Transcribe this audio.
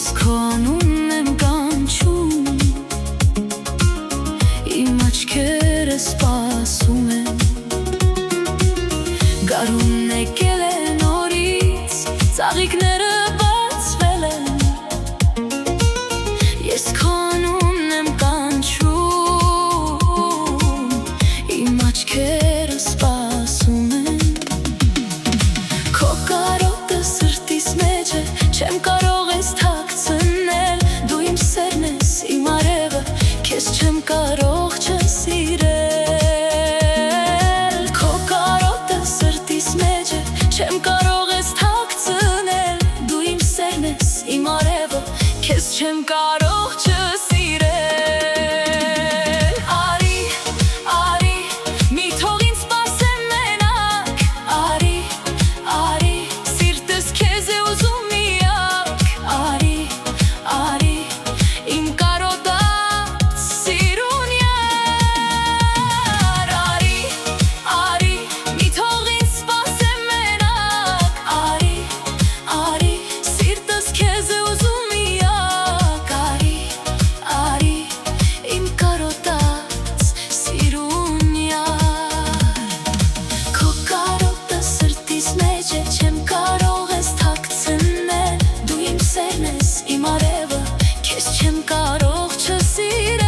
Ես քո անունն եմ կանչում, իմ աչքերը սպասում են, գարունն եկել է նորից, ծաղիկները բացվել են, ես քո անունն եմ կանչում, իմ աչքերը սպասում են, քո կարոտը սրտիս մեջ է, չեմ կարող ես թաքցնել, դու իմ սերն ես, իմ արևը, քեզ չեմ կարող չսիրել, քո կարոտը սրտիս մեջ է, չեմ կարող ես թաքցնել, դու իմ սերն ես, իմ արևը, քեզ չեմ կարող չսիրել, արի, արի, մի թող ինձ սպասեմ մենակ, արի, արի, սիրտս քեզ է ուզում միակ, արի, արի, իմ կարոտած սիրունյար, արի, արի, մի թող ինձ սպասեմ մենակ, արի, արի, սիրտս քեզ է ուզում միակ, արի, արի, իմ կարոտած սիրունյար, քո կարոտը սրտիս մեջ է, չեմ կարող ես թաքցնել, դու իմ սերն ես, իմ արևը, քեզ չեմ կարող չսիրել